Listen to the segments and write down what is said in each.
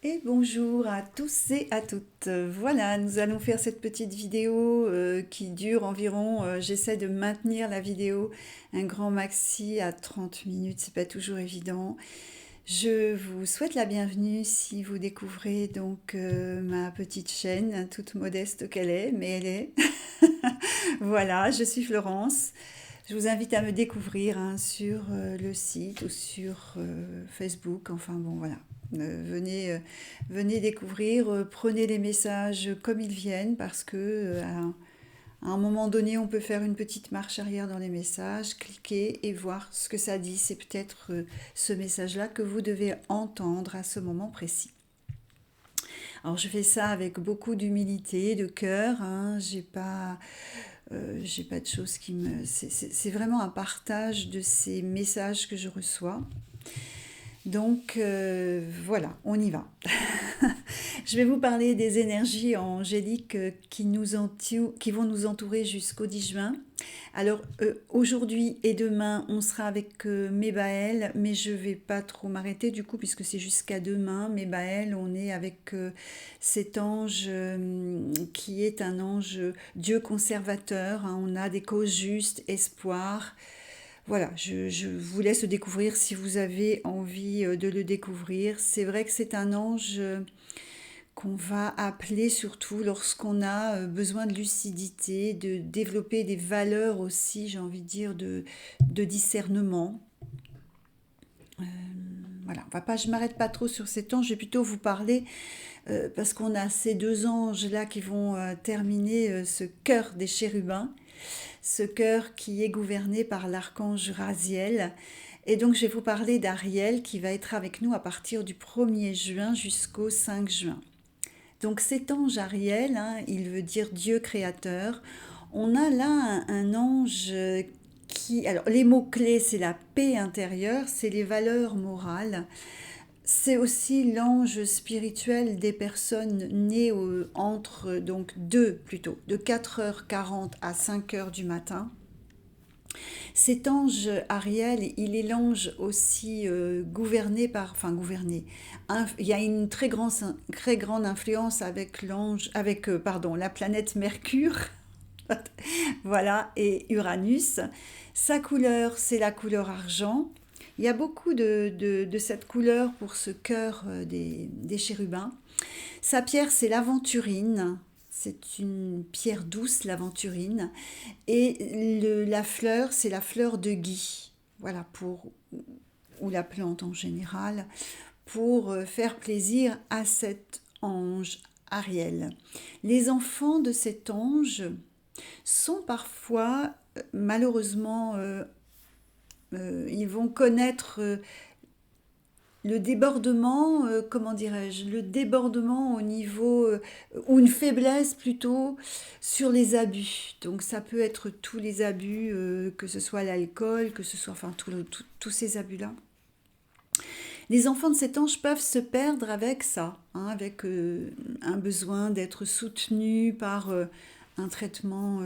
Et bonjour à tous et à toutes. Voilà, nous allons faire cette petite vidéo qui dure environ, j'essaie de maintenir la vidéo, un grand maxi à 30 minutes, c'est pas toujours évident. Je vous souhaite la bienvenue si vous découvrez donc ma petite chaîne, toute modeste qu'elle est, mais elle est. Voilà, je suis Florence. Je vous invite à me découvrir sur le site ou sur Facebook. Enfin bon, voilà. Venez découvrir, prenez les messages comme ils viennent parce que à un moment donné, on peut faire une petite marche arrière dans les messages, cliquer et voir ce que ça dit. C'est peut-être ce message-là que vous devez entendre à ce moment précis. Alors je fais ça avec beaucoup d'humilité, de cœur. J'ai pas de choses qui me. C'est vraiment un partage de ces messages que je reçois. Donc voilà, on y va. Je vais vous parler des énergies angéliques qui vont nous entourer jusqu'au 10 juin. Alors aujourd'hui et demain, on sera avec Mébaël, mais je vais pas trop m'arrêter du coup puisque c'est jusqu'à demain. Mébaël, on est avec cet ange qui est un ange Dieu conservateur, hein. On a des causes justes, espoir. Voilà, je vous laisse découvrir si vous avez envie de le découvrir. C'est vrai que c'est un ange qu'on va appeler surtout lorsqu'on a besoin de lucidité, de développer des valeurs aussi, j'ai envie de dire, de discernement. Euh, voilà, je m'arrête pas trop sur cet ange, je vais plutôt vous parler, parce qu'on a ces deux anges-là qui vont terminer ce cœur des chérubins, ce cœur qui est gouverné par l'archange Raziel. Et donc je vais vous parler d'Ariel qui va être avec nous à partir du 1er juin jusqu'au 5 juin. Donc cet ange Ariel, hein, il veut dire Dieu créateur. On a là un ange qui... Alors les mots-clés, c'est la paix intérieure, c'est les valeurs morales. C'est aussi l'ange spirituel des personnes nées entre de 4h40 à 5h du matin. Cet ange Ariel, il est l'ange aussi gouverné. Il y a une très grande influence avec la planète Mercure, voilà, et Uranus. Sa couleur, c'est la couleur argent. Il y a beaucoup de cette couleur pour ce cœur des chérubins. Sa pierre, c'est l'aventurine. C'est une pierre douce, l'aventurine. Et la fleur, c'est la fleur de gui. Voilà, ou la plante en général, pour faire plaisir à cet ange Ariel. Les enfants de cet ange sont parfois, malheureusement, ils vont connaître le débordement, comment dirais-je, le débordement au niveau, ou une faiblesse plutôt, sur les abus. Donc ça peut être tous les abus, que ce soit l'alcool, que ce soit, enfin, tous ces abus-là. Les enfants de cet ange peuvent se perdre avec ça, hein, avec un besoin d'être soutenus par un traitement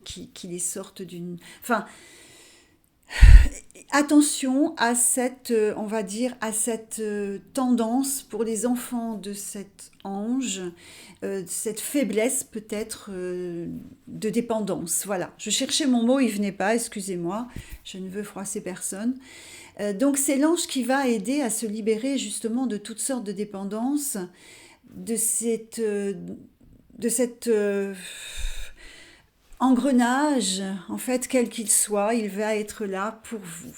qui les sorte d'une... Enfin, attention à cette, on va dire, à cette tendance pour les enfants de cet ange, cette faiblesse peut-être de dépendance. Voilà, je cherchais mon mot, il venait pas, excusez-moi, je ne veux froisser personne. Donc c'est l'ange qui va aider à se libérer justement de toutes sortes de dépendances, de cette engrenage, en fait, quel qu'il soit, il va être là pour vous,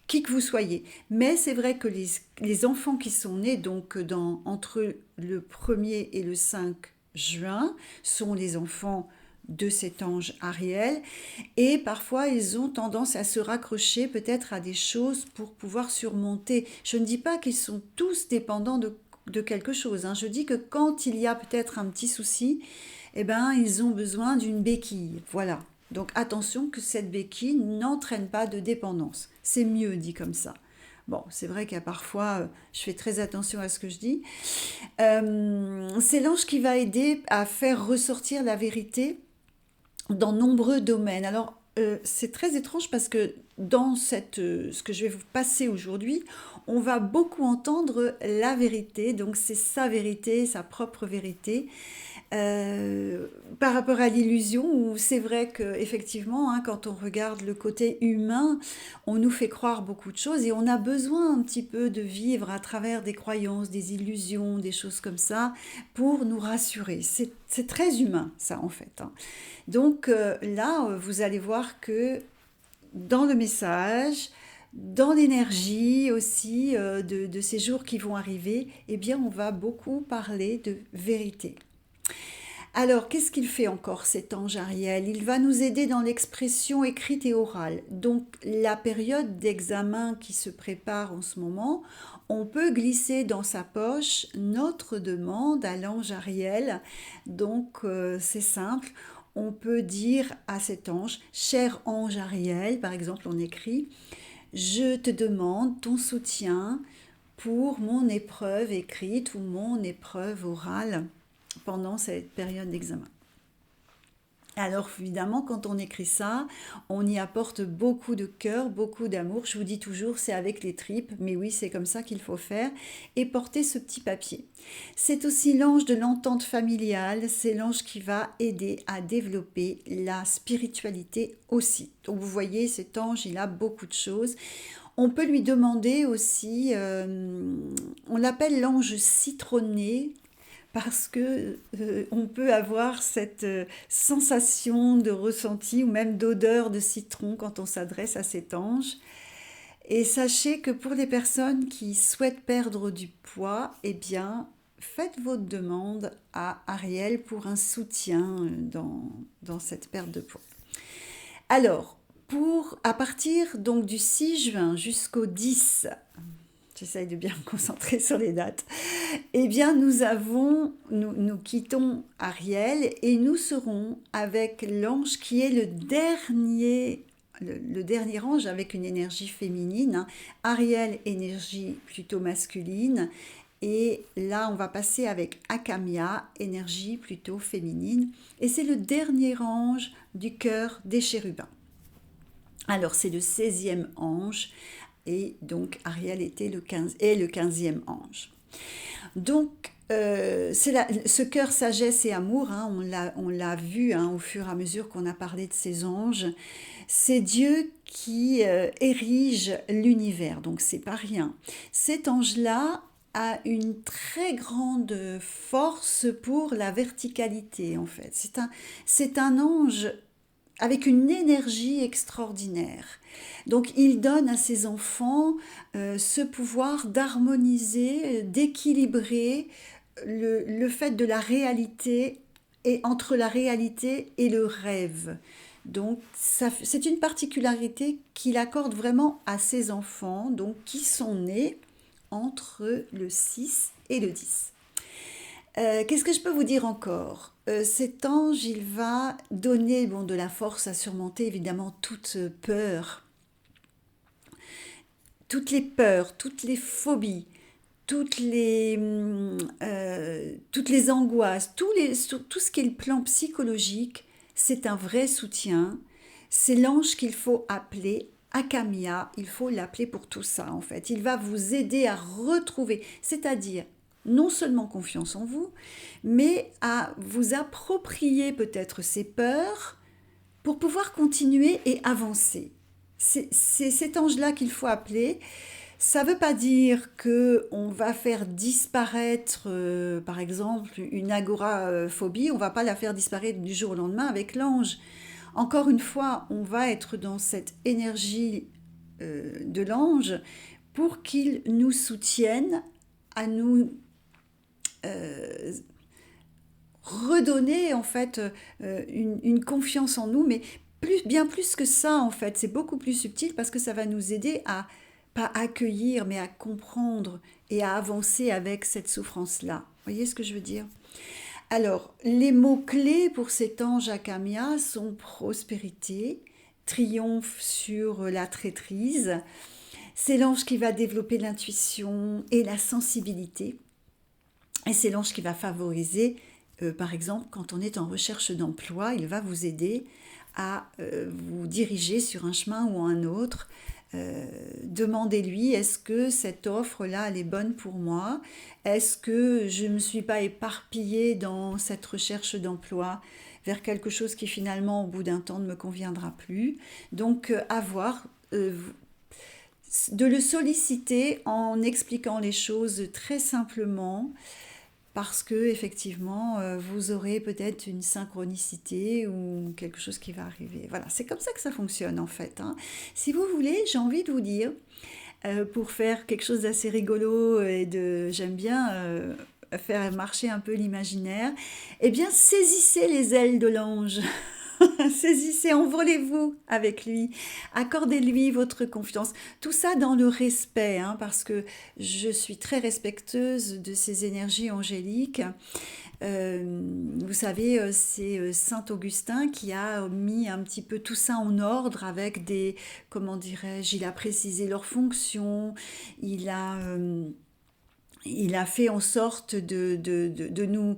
qui que vous soyez. Mais c'est vrai que les enfants qui sont nés donc entre le 1er et le 5 juin sont les enfants de cet ange Ariel, et parfois ils ont tendance à se raccrocher peut-être à des choses pour pouvoir surmonter. Je ne dis pas qu'ils sont tous dépendants de quelque chose, hein. Je dis que quand il y a peut-être un petit souci, eh ben, ils ont besoin d'une béquille. Voilà. Donc attention que cette béquille n'entraîne pas de dépendance. C'est mieux dit comme ça. Bon, c'est vrai qu'à parfois, je fais très attention à ce que je dis. C'est l'ange qui va aider à faire ressortir la vérité dans nombreux domaines. Alors, c'est très étrange parce que dans ce que je vais vous passer aujourd'hui, on va beaucoup entendre la vérité, donc c'est sa vérité, sa propre vérité. Par rapport à l'illusion, où c'est vrai que effectivement, hein, quand on regarde le côté humain, on nous fait croire beaucoup de choses et on a besoin un petit peu de vivre à travers des croyances, des illusions, des choses comme ça, pour nous rassurer. C'est très humain, ça, en fait, hein. Donc là, vous allez voir que dans le message, dans l'énergie aussi de ces jours qui vont arriver, eh bien, on va beaucoup parler de vérité. Alors, qu'est-ce qu'il fait encore cet ange Ariel? Il va nous aider dans l'expression écrite et orale. Donc, la période d'examen qui se prépare en ce moment, on peut glisser dans sa poche notre demande à l'ange Ariel. Donc, c'est simple. On peut dire à cet ange, cher ange Ariel, par exemple, on écrit, je te demande ton soutien pour mon épreuve écrite ou mon épreuve orale pendant cette période d'examen. Alors évidemment, quand on écrit ça, on y apporte beaucoup de cœur, beaucoup d'amour. Je vous dis toujours, c'est avec les tripes, mais oui, c'est comme ça qu'il faut faire. Et porter ce petit papier. C'est aussi l'ange de l'entente familiale, c'est l'ange qui va aider à développer la spiritualité aussi. Donc vous voyez, cet ange, il a beaucoup de choses. On peut lui demander aussi, on l'appelle l'ange citronné, parce que on peut avoir cette sensation de ressenti ou même d'odeur de citron quand on s'adresse à cet ange. Et sachez que pour les personnes qui souhaitent perdre du poids, eh bien, faites votre demande à Ariel pour un soutien dans cette perte de poids. Alors, à partir donc du 6 juin jusqu'au 10, j'essaye de bien me concentrer sur les dates, eh bien nous quittons Ariel et nous serons avec l'ange qui est le dernier ange avec une énergie féminine, hein. Ariel, énergie plutôt masculine, et là on va passer avec Akamia, énergie plutôt féminine, et c'est le dernier ange du cœur des chérubins. Alors c'est le 16e ange, et donc Ariel est le 15e ange. Donc ce cœur sagesse et amour, hein, on l'a vu, hein, au fur et à mesure qu'on a parlé de ces anges, c'est Dieu qui érige l'univers, donc c'est pas rien. Cet ange-là a une très grande force pour la verticalité, en fait. C'est un ange avec une énergie extraordinaire. Donc il donne à ses enfants ce pouvoir d'harmoniser, d'équilibrer le fait de la réalité et entre la réalité et le rêve. Donc c'est une particularité qu'il accorde vraiment à ses enfants, donc qui sont nés entre le 6 et le 10. Qu'est-ce que je peux vous dire encore? Cet ange, il va donner de la force à surmonter évidemment toute peur, toutes les phobies, toutes les angoisses, tout ce qui est le plan psychologique. C'est un vrai soutien. C'est l'ange qu'il faut appeler Akamia. Il faut l'appeler pour tout ça, en fait. Il va vous aider à retrouver, c'est-à-dire non seulement confiance en vous, mais à vous approprier peut-être ces peurs pour pouvoir continuer et avancer. C'est cet ange-là qu'il faut appeler. Ça ne veut pas dire qu'on va faire disparaître, par exemple, une agoraphobie, on ne va pas la faire disparaître du jour au lendemain avec l'ange. Encore une fois, on va être dans cette énergie de l'ange pour qu'il nous soutienne à nous redonner en fait une confiance en nous, mais bien plus que ça en fait, c'est beaucoup plus subtil parce que ça va nous aider à pas accueillir mais à comprendre et à avancer avec cette souffrance-là. Vous voyez ce que je veux dire? Alors, les mots-clés pour cet ange Akamia sont prospérité, triomphe sur la traîtrise. C'est l'ange qui va développer l'intuition et la sensibilité. Et c'est l'ange qui va favoriser, par exemple, quand on est en recherche d'emploi, il va vous aider à vous diriger sur un chemin ou un autre Demandez-lui, est-ce que cette offre-là, elle est bonne pour moi? Est-ce que je ne me suis pas éparpillée dans cette recherche d'emploi vers quelque chose qui finalement, au bout d'un temps, ne me conviendra plus? Donc, de le solliciter en expliquant les choses très simplement, parce que effectivement, vous aurez peut-être une synchronicité ou quelque chose qui va arriver. Voilà, c'est comme ça que ça fonctionne en fait, hein. Si vous voulez, j'ai envie de vous dire, pour faire quelque chose d'assez rigolo j'aime bien faire marcher un peu l'imaginaire, eh bien saisissez les ailes de l'ange. Saisissez, envolez-vous avec lui, accordez-lui votre confiance. Tout ça dans le respect, hein, parce que je suis très respectueuse de ces énergies angéliques. Vous savez, c'est Saint Augustin qui a mis un petit peu tout ça en ordre avec comment dirais-je, il a précisé leurs fonctions, il a, euh, il a fait en sorte de nous,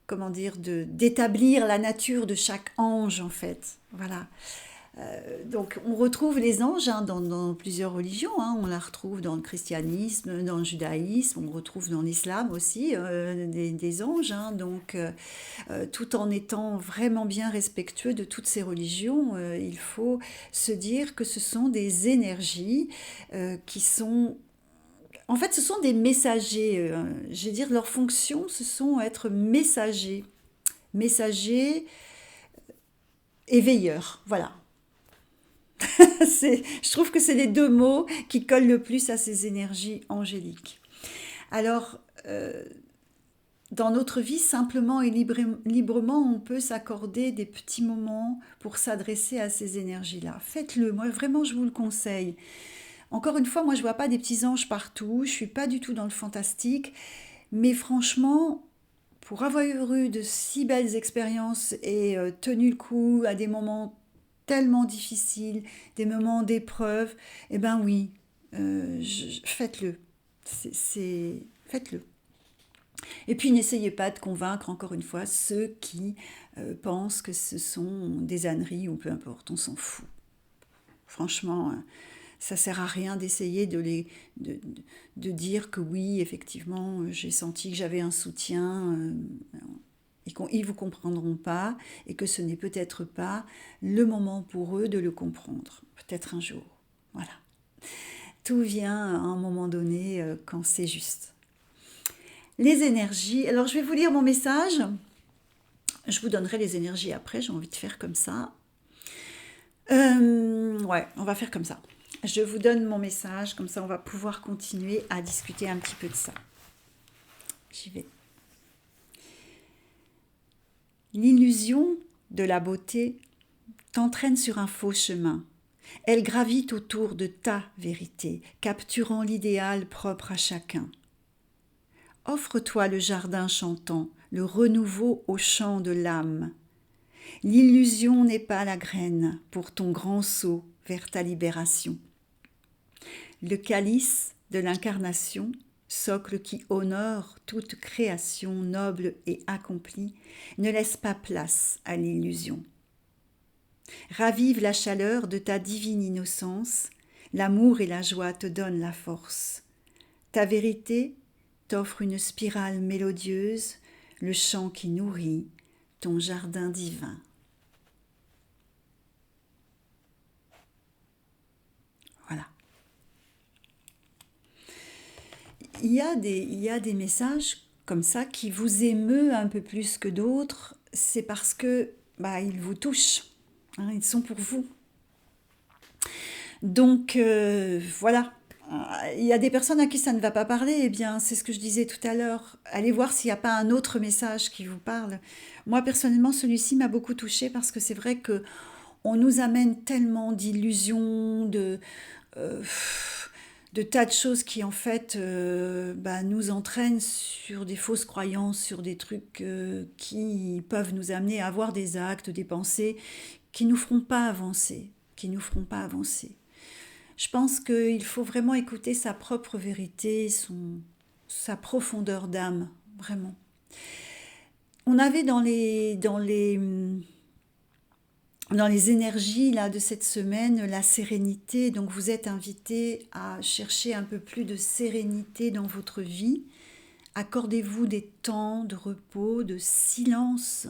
comment dire, d'établir la nature de chaque ange en fait. Voilà. Donc on retrouve les anges hein, dans plusieurs religions, hein. On la retrouve dans le christianisme, dans le judaïsme, on retrouve dans l'islam aussi des anges, hein. Donc tout en étant vraiment bien respectueux de toutes ces religions, il faut se dire que ce sont des énergies qui sont... En fait, ce sont des messagers. Je veux dire, leur fonction, ce sont être messagers. Messagers et veilleurs. Voilà. Je trouve que c'est les deux mots qui collent le plus à ces énergies angéliques. Alors, dans notre vie, simplement et librement, on peut s'accorder des petits moments pour s'adresser à ces énergies-là. Faites-le, moi vraiment je vous le conseille. Encore une fois, moi je vois pas des petits anges partout, je suis pas du tout dans le fantastique, mais franchement, pour avoir eu de si belles expériences et tenu le coup à des moments tellement difficiles, des moments d'épreuve, eh ben oui, faites-le. Faites-le. Et puis n'essayez pas de convaincre encore une fois ceux qui pensent que ce sont des âneries ou peu importe, on s'en fout. Franchement, ça sert à rien d'essayer de dire que oui, effectivement, j'ai senti que j'avais un soutien et qu'ils ne vous comprendront pas et que ce n'est peut-être pas le moment pour eux de le comprendre. Peut-être un jour. Voilà. Tout vient à un moment donné quand c'est juste. Les énergies. Alors, je vais vous lire mon message. Je vous donnerai les énergies après. J'ai envie de faire comme ça. Ouais, on va faire comme ça. Je vous donne mon message. Comme ça, on va pouvoir continuer à discuter un petit peu de ça. J'y vais. L'illusion de la beauté t'entraîne sur un faux chemin. Elle gravite autour de ta vérité, capturant l'idéal propre à chacun. Offre-toi le jardin chantant, le renouveau au chant de l'âme. L'illusion n'est pas la graine pour ton grand saut vers ta libération. Le calice de l'incarnation, socle qui honore toute création noble et accomplie, ne laisse pas place à l'illusion. Ravive la chaleur de ta divine innocence, l'amour et la joie te donnent la force. Ta vérité t'offre une spirale mélodieuse, le chant qui nourrit ton jardin divin. Voilà. Il y a des messages comme ça qui vous émeut un peu plus que d'autres, c'est parce que ils vous touchent, hein, ils sont pour vous. Donc voilà. Il y a des personnes à qui ça ne va pas parler, eh bien c'est ce que je disais tout à l'heure. Allez voir s'il n'y a pas un autre message qui vous parle. Moi personnellement, celui-ci m'a beaucoup touchée parce que c'est vrai que on nous amène tellement d'illusions, euh, de tas de choses qui en fait nous entraînent sur des fausses croyances, sur des trucs qui peuvent nous amener à avoir des actes, des pensées qui nous feront pas avancer, Je pense qu'il faut vraiment écouter sa propre vérité, sa profondeur d'âme, vraiment. On avait dans les dans les énergies là de cette semaine, la sérénité. Donc vous êtes invité à chercher un peu plus de sérénité dans votre vie. Accordez-vous des temps de repos, de silence.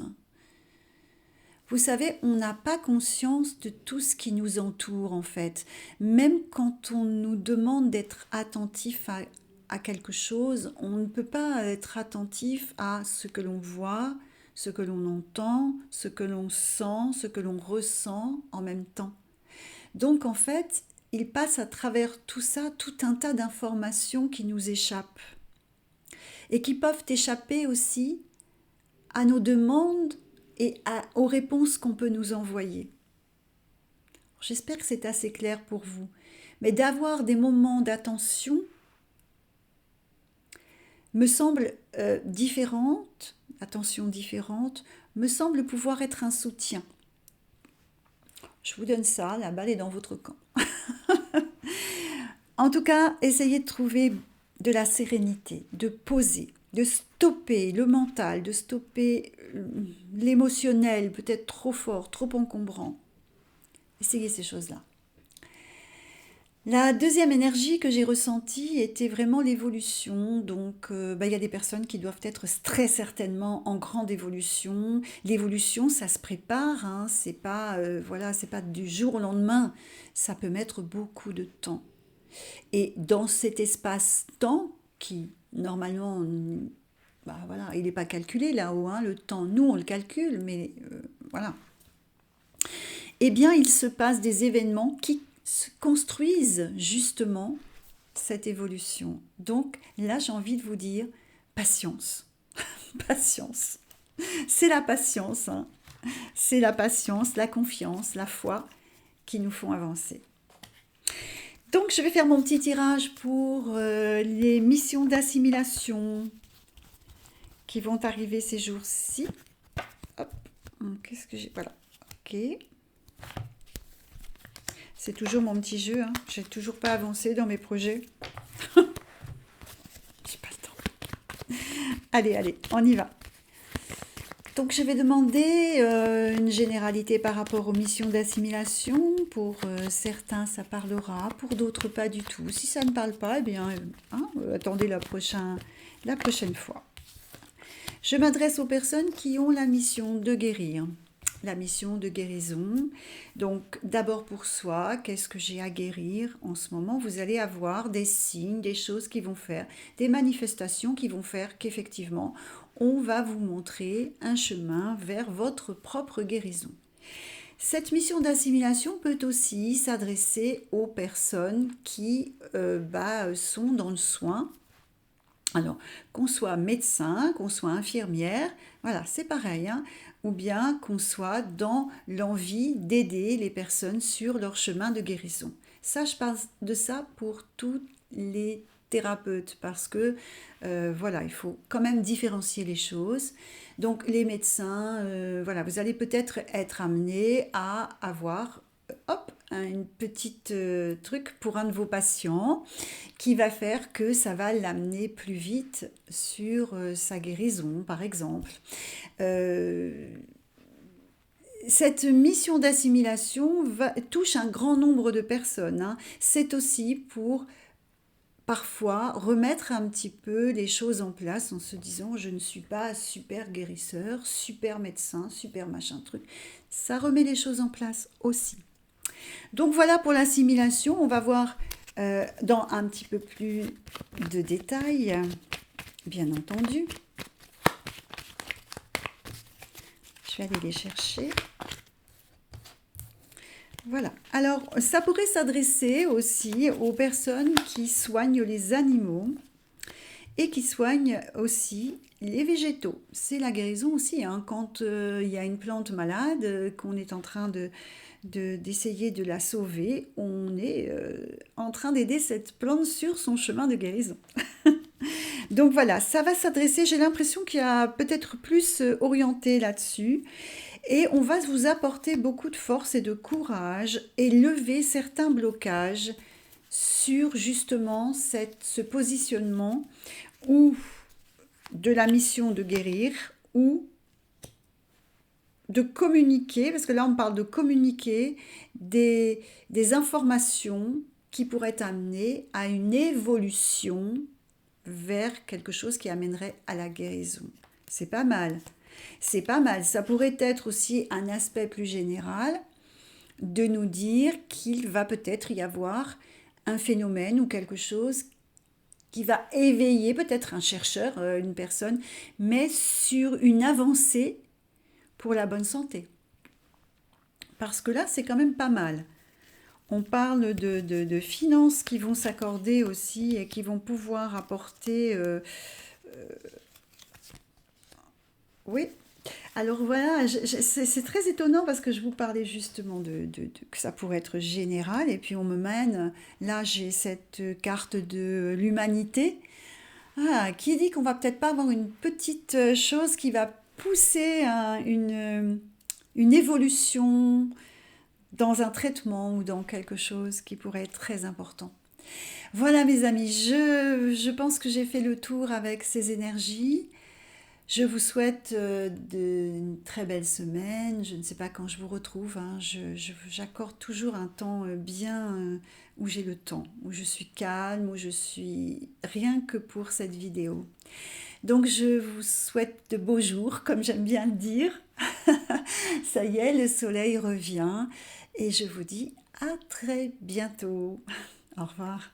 Vous savez, on n'a pas conscience de tout ce qui nous entoure en fait. Même quand on nous demande d'être attentif à quelque chose, on ne peut pas être attentif à ce que l'on voit, ce que l'on entend, ce que l'on sent, ce que l'on ressent en même temps. Donc en fait, il passe à travers tout ça tout un tas d'informations qui nous échappent et qui peuvent échapper aussi à nos demandes et aux réponses qu'on peut nous envoyer. J'espère que c'est assez clair pour vous. Mais d'avoir des moments d'attention me semble différente, attention différente, me semble pouvoir être un soutien. Je vous donne ça, la balle est dans votre camp. En tout cas, essayez de trouver de la sérénité, de poser, de stopper le mental, de stopper l'émotionnel, peut-être trop fort, trop encombrant. Essayez ces choses-là. La deuxième énergie que j'ai ressentie était vraiment l'évolution. Donc, il y a des personnes qui doivent être très certainement en grande évolution. L'évolution, ça se prépare, hein, c'est pas du jour au lendemain. Ça peut mettre beaucoup de temps. Et dans cet espace-temps qui normalement, il n'est pas calculé là-haut, hein, le temps, nous on le calcule, mais voilà. Eh bien, il se passe des événements qui construisent justement cette évolution. Donc là, j'ai envie de vous dire, patience. Patience. C'est la patience, hein. C'est la patience, la confiance, la foi qui nous font avancer. Donc, je vais faire mon petit tirage pour les missions d'assimilation qui vont arriver ces jours-ci. Hop, qu'est-ce que j'ai? Voilà, ok. C'est toujours mon petit jeu, hein. J'ai toujours pas avancé dans mes projets. J'ai pas le temps. Allez, on y va. Donc je vais demander une généralité par rapport aux missions d'assimilation. Pour certains, ça parlera, pour d'autres, pas du tout. Si ça ne parle pas, eh bien, attendez la prochaine fois. Je m'adresse aux personnes qui ont la mission de guérir, la mission de guérison. Donc d'abord pour soi, qu'est-ce que j'ai à guérir en ce moment? Vous allez avoir des signes, des choses qui vont faire, des manifestations qui vont faire qu'effectivement, on va vous montrer un chemin vers votre propre guérison. Cette mission d'assimilation peut aussi s'adresser aux personnes qui sont dans le soin. Alors, qu'on soit médecin, qu'on soit infirmière, voilà, c'est pareil, hein, ou bien qu'on soit dans l'envie d'aider les personnes sur leur chemin de guérison. Ça, je parle de ça pour tous les thérapeutes parce que il faut quand même différencier les choses. Donc les médecins, vous allez peut-être être amené à avoir une petite truc pour un de vos patients qui va faire que ça va l'amener plus vite sur sa guérison, par exemple. Cette mission d'assimilation touche un grand nombre de personnes, hein. C'est aussi pour parfois remettre un petit peu les choses en place en se disant je ne suis pas super guérisseur, super médecin, super machin truc. Ça remet les choses en place aussi. Donc voilà pour l'assimilation, on va voir dans un petit peu plus de détails, bien entendu. Je vais aller les chercher. Voilà. Alors, ça pourrait s'adresser aussi aux personnes qui soignent les animaux et qui soignent aussi les végétaux. C'est la guérison aussi, hein. Quand il y a une plante malade, qu'on est en train d'essayer de la sauver, on est en train d'aider cette plante sur son chemin de guérison. Donc voilà, ça va s'adresser, j'ai l'impression qu'il y a peut-être plus orienté là-dessus. Et on va vous apporter beaucoup de force et de courage et lever certains blocages sur justement ce positionnement ou de la mission de guérir ou de communiquer, parce que là on parle de communiquer des informations qui pourraient amener à une évolution vers quelque chose qui amènerait à la guérison. C'est pas mal. C'est pas mal. Ça pourrait être aussi un aspect plus général de nous dire qu'il va peut-être y avoir un phénomène ou quelque chose qui va éveiller peut-être un chercheur, une personne, mais sur une avancée pour la bonne santé. Parce que là, c'est quand même pas mal. On parle de finances qui vont s'accorder aussi et qui vont pouvoir apporter... oui. Alors voilà, c'est très étonnant parce que je vous parlais justement que ça pourrait être général et puis on me mène, là j'ai cette carte de l'humanité. Ah, qui dit qu'on va peut-être pas avoir une petite chose qui va pousser une évolution dans un traitement ou dans quelque chose qui pourrait être très important. Voilà mes amis, je pense que j'ai fait le tour avec ces énergies. Je vous souhaite une très belle semaine. Je ne sais pas quand je vous retrouve, hein. J'accorde toujours un temps bien où j'ai le temps, où je suis calme, où je suis rien que pour cette vidéo. Donc je vous souhaite de beaux jours, comme j'aime bien le dire. Ça y est, le soleil revient et je vous dis à très bientôt. Au revoir.